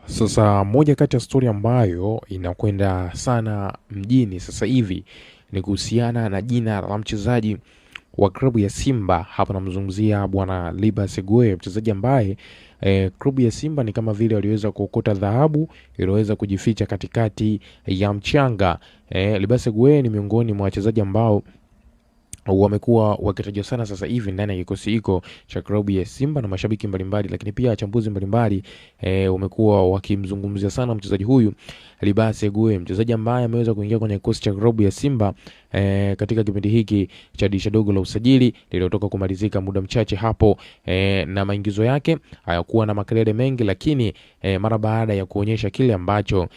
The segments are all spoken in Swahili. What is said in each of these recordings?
Sasa moja kati ya story ambayo inakwenda sana mjini sasa hivi ni kuhusiana na jina la mchezaji wa klabu ya Simba. Hapa namzungumzia bwana Libase Gwe, mchezaji ambaye klabu ya Simba ni kama vile waliweza kuokota dhahabu iliyoweza kujificha katikati ya mchanga. Libase Gwe ni miongoni mwa wachezaji ambao wamekuwa wakitajwa sana sasa hivi ndani ya kikosi hiko cha klabu ya Simba na mashabiki mbalimbali, lakini pia wachambuzi mbalimbali wamekuwa wakimzungumzia sana mchezaji huyu Libase Gwe, mchezaji ambaye ameweza kuingia kwenye kikosi cha klabu ya Simba katika kipindi hiki cha dirisha dogo la usajili lililotoka kumalizika muda mchache hapo, na maingizo yake hayakuwa na makelele mengi, lakini mara baada ya kuonyesha kile ambacho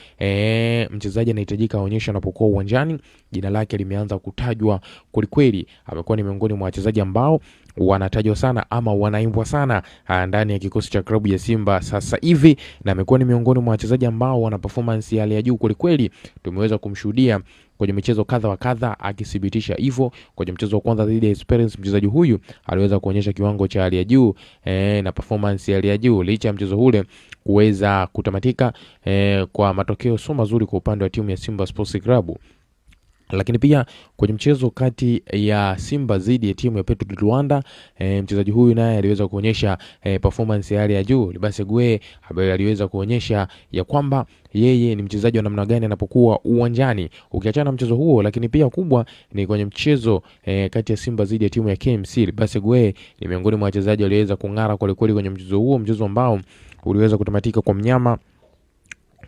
mchezaji anahitajika aonyeshe anapokuwa uwanjani, jina lake limeanza kutajwa kweli. Amekuwa ni miongoni mwa wachezaji ambao wanatajwa sana ama wanaimbwa sana ndani ya kikosi cha klabu ya Simba sasa hivi, na amekuwa ni miongoni mwa wachezaji ambao wana performance ya hali ya juu kweli. Tumeweza kumshuhudia kwenye michezo kadha wa kadha akithibitisha hivyo. Kwenye mchezo wa kwanza dhidi ya Experience, mchezaji huyu aliweza kuonyesha kiwango cha hali ya juu na performance ya hali ya juu, licha ya mchezo ule kuweza kutamatika kwa matokeo sio mazuri kwa upande wa timu ya Simba Sports Club. Lakini pia kwenye mchezo kati ya Simba dhidi ya timu ya Petro de Luanda, mchezaji huyu naye aliweza kuonyesha performance ya hali ya juu. Libase Gwe aliweza kuonyesha ya kwamba yeye ni mchezaji wa namna gani anapokuwa uwanjani. Ukiachana na mchezo huo, lakini pia kubwa ni kwenye mchezo kati ya Simba dhidi ya timu ya KMC, Libase Gwe ni miongoni mwa wachezaji walioweza kung'ara kweli kwenye mchezo huo, mchezo ambao uliweza kutamatika kwa mnyama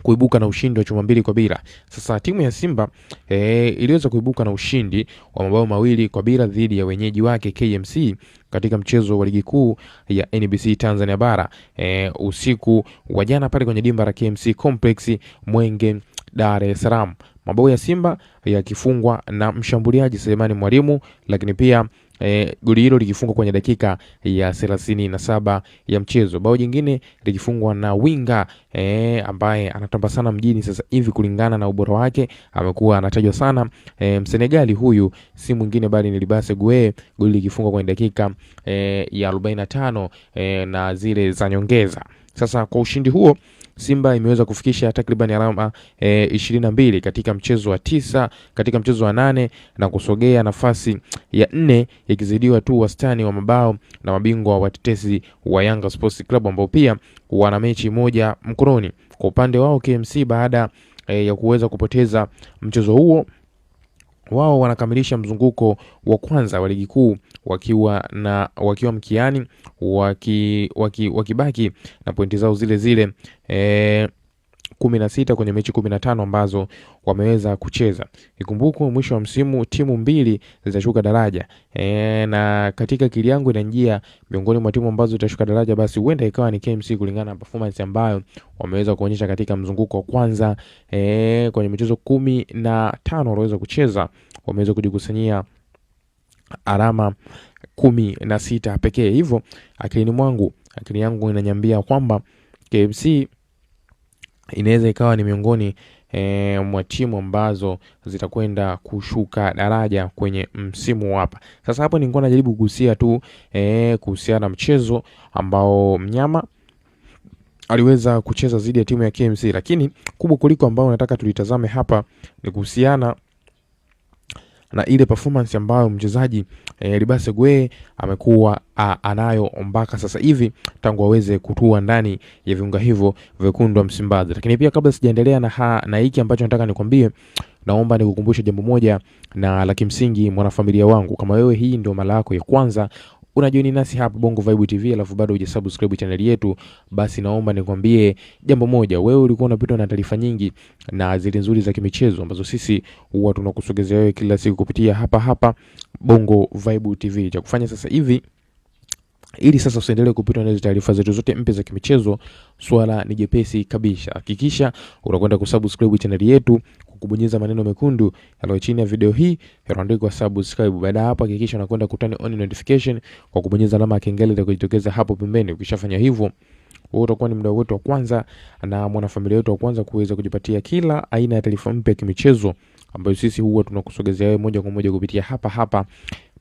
kuibuka na ushindi wa chuma 2-0. Sasa timu ya Simba iliweza kuibuka na ushindi wa mabao 2-0 dhidi ya wenyeji wake KMC katika mchezo wa ligi kuu ya NBC Tanzania Bara usiku wa jana pale kwenye dimba la KMC Complex Mwenge, Dar es Salaam. Mabao ya Simba yakifungwa na mshambuliaji Selemani Mwalimu, lakini pia goli hilo likifungwa kwenye dakika ya 37 ya mchezo. Bao jingine likifungwa na winga ambaye anatamba sana mjini sasa hivi kulingana na ubora wake, amekuwa anatajwa sana. Msenegali huyu si mwingine bali ni Libase Gwe, goli likifungwa kwenye dakika ya 45 na zile za nyongeza. Sasa kwa ushindi huo Simba imeweza kufikisha takriban alama 22 katika mchezo wa 9, katika mchezo wa 8 na kusogea nafasi ya 4 ikizidiwa tu wastani wa mabao na mabingwa watetezi wa Yanga Sports Club ambao pia wana mechi moja mkononi. Kwa upande wao KMC, baada ya kuweza kupoteza mchezo huo, wao wanakamilisha mzunguko wa kwanza wa ligi kuu wakiwa mkiani wakibaki na pointi zao zile 16 kwenye mechi 15 ambazo wameweza kucheza. Ikumbukwe mwisho wa msimu timu mbili zitashuka daraja, na katika akili yangu inanjia miongoni mwa timu ambazo zitashuka daraja basi huenda ikawa ni KMC kulingana na performance ambayo wameweza kuonyesha katika mzunguko wa kwanza. Kwenye michezo 15 waliweza kucheza, wameweza kujikusanyia alama 16 pekee. Hivyo akili yangu inaniambia kwamba KMC inaweza ikawa ni miongoni mwa timu ambazo zitakwenda kushuka daraja kwenye msimu hapa. Sasa hapo nilikuwa najaribu kugusia tu kuhusiana na mchezo ambao mnyama aliweza kucheza dhidi ya timu ya KMC, lakini kubwa kuliko ambao nataka tulitazame hapa ni kuhusiana na ile performance ambayo mchezaji Libase Gwe amekuwa anayo mpaka sasa hivi tangu aweze kutua ndani ya viunga hivyo vyekundu wa Msimbazi. Lakini pia kabla sijaendelea na hiki ambacho nataka nikwambie, naomba nikukumbushe jambo moja na la kimsingi, mwanafamilia wangu. Kama wewe hii ndio mara yako ya kwanza unajoini nasi hapa Bongo Vibe TV alafu bado hujasubscribe channel yetu, basi naomba nikwambie jambo moja. Wewe ulikuwa unapitwa na taarifa nyingi na zile nzuri za kimichezo ambazo sisi huwa tunakusogezea wewe kila siku kupitia hapa Bongo Vibe TV. Cha kufanya sasa hivi ili sasa usiendelee kupitwa na hizo taarifa zetu zote mpya za kimichezo, swala ni jepesi kabisa. Hakikisha unakwenda kusubscribe channel yetu kwa kubonyeza maneno mekundu yaliyo chini ya video hii yanayoandikwa subscribe. Baada hapo hakikisha unakwenda kutani on notification kwa kubonyeza alama ya kengele itakayojitokeza hapo pembeni. Ukishafanya hivyo, wewe utakuwa ni mdau wetu wa kwanza na mwanafamilia wetu wa kwanza kuweza kujipatia kila aina ya taarifa mpya ya kimichezo ambayo sisi huwa tunakusogezea wewe moja kwa moja kupitia hapa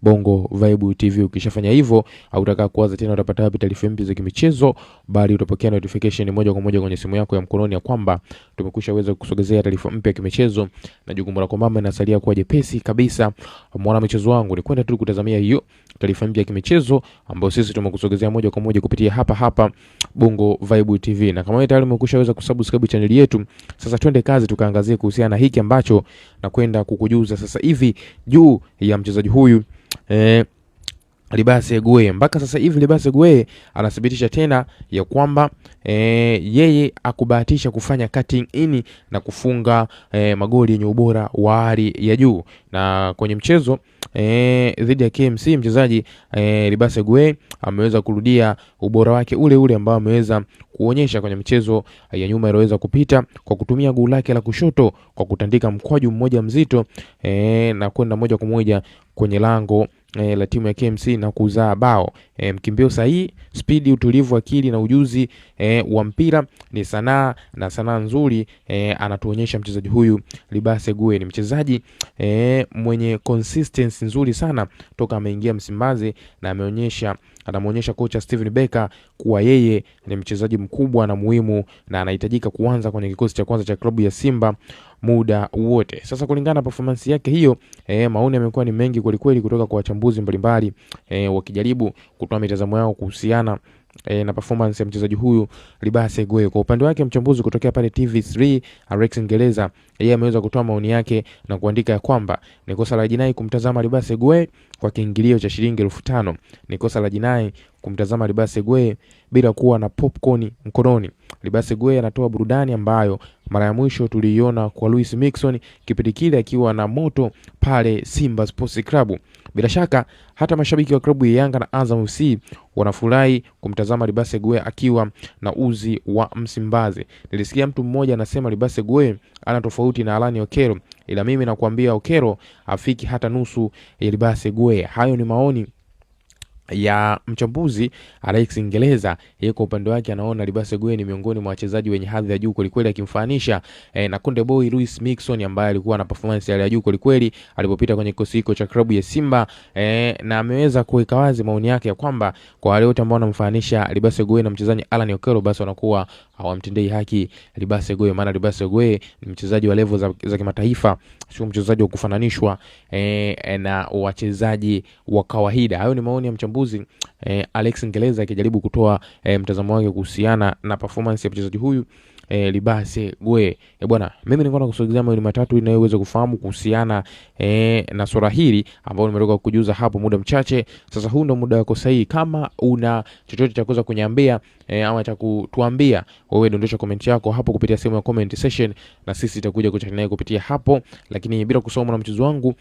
Bongo Vibe TV. Ukishafanya hivyo, hautaka kuanza tena utapata wapi taarifa mpya za kimichezo, bali utapokea notification moja kwa moja kwenye simu yako ya mkononi ya kwamba tumekushaweza kusogezea taarifa mpya ya kimichezo, na jukumu lako mama inasalia kuwa jepesi kabisa. Mwana michezo wangu ni kwenda tu kutazamia hiyo taarifa mpya ya kimichezo ambayo sisi tumekusogezea moja kwa moja kupitia hapa Bongo Vibe TV. Na kama wewe tayari umekushaweza kusubscribe channel yetu, sasa twende kazi tukaangazie kuhusiana na hiki ambacho na kwenda kukujuza sasa hivi juu ya mchezaji huyu Libase Gwe. Mpaka sasa hivi Libase Gwe anathibitisha tena ya kwamba yeye akubahatisha kufanya cutting in na kufunga magoli yenye ubora wa hali ya juu. Na kwenye mchezo dhidi ya KMC mchezaji Libase Gwe ameweza kurudia ubora wake ule ambao ameweza kuonyesha kwenye mchezo ya nyuma iliyoweza kupita kwa kutumia goli lake la kushoto kwa kutandika mkwaju mmoja mzito na kwenda moja kwa moja kwenye lango la timu ya KMC na kuzaa bao. Mkimbio sahihi, speed, utulivu, akili na ujuzi wa mpira ni sanaa nzuri anatuonyesha mchezaji huyu Libase Gwe. Ni mchezaji mwenye consistency nzuri sana toka ameingia Msimbazi, na anamuonyesha kocha Steven Becker kuwa yeye ni mchezaji mkubwa na muhimu na anahitajika kuanza kwenye kikosi cha kwanza cha klabu ya Simba muda wote. Sasa kulingana na performance yake hiyo, maoni yamekuwa ni mengi kweli kutoka kwa wachambuzi mbalimbali wakijaribu kutoa mitazamo yao kuhusiana na performance ya mchezaji huyu Libase Gwe. Kwa upande wake mchambuzi kutokea pale TV3 Alex Ngeleza, yeye ameweza kutoa maoni yake na kuandika ya kwamba ni kosa la jinai kumtazama Libase Gwe kwa kiingilio cha shilingi 5,000. Ni kosa la jinai kumtazama Libase Gwe bila kuwa na popcorn mkononi. Libase Gwe anatoa burudani ambayo mara ya mwisho tuliiona kwa Luis Mixon kipindi kile akiwa na moto pale Simba Sports Club. Bila shaka hata mashabiki wa klabu ya Yanga na Azam FC wanafurahi kumtazama Libase Gwe akiwa na uzi wa Msimbazi. Nilisikia mtu mmoja anasema Libase Gwe ana tofauti na Alani Okero, ila mimi nakwambia Okero afiki hata nusu ya Libase Gwe. Hayo ni maoni ya mchambuzi Alex Ngeleza. Yeye kwa upande wake anaona Libase Gwe ni miongoni mwa wachezaji wenye hadhi ya juu kweli, akimfananisha na Konde Boy Luis Mixon ambaye alikuwa na performance ya juu kweli alipopita kwenye kikosi hiko cha klabu ya Simba, na ameweza kuweka wazi maoni yake ya kwamba kwa wale wote ambao wanamfananisha Libase Gwe na mchezaji Alan Okero, basi wanakuwa hawamtendei haki Libase Gwe, maana Libase Gwe ni mchezaji wa level za kimataifa, sio mchezaji wa kufananishwa na wachezaji wa kawaida. Hayo ni maoni ya mchambuzi Alex Ngeleza akijaribu kutoa mtazamo wake kuhusiana na performance ya mchezaji huyu Libase Gwe. Bwana, mimi nilikuwa nakusogezea maoni matatu ili uweze kufahamu kuhusiana na swala hili ambao nimetoka kukujuza hapo muda mchache. Sasa huu ndo muda wako sahihi. Kama una chochote cha kuweza kuniambia ama cha kutuambia, wewe dondosha comment yako hapo kupitia sehemu ya comment section na sisi tutakuja kuchat naye kupitia hapo. Lakini bila kusahau na mchezo wangu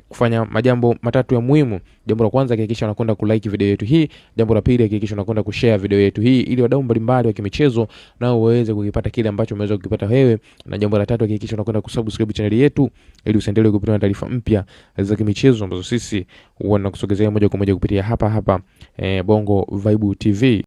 kufanya majambo matatu ya muhimu. Jambo la kwanza, hakikisha unakwenda kulike video yetu hii. Jambo la pili, hakikisha unakwenda kushare video yetu hii ili wadau mbalimbali wa kimichezo nao waweze kukipata kile ambacho umeweza kukipata wewe. Na jambo la tatu, hakikisha unakwenda kusubscribe channel yetu ili usiendelee kupitwa na taarifa mpya za kimichezo ambazo sisi huwa tunakusogezea moja kwa moja kupitia hapa Bongo Vibe TV.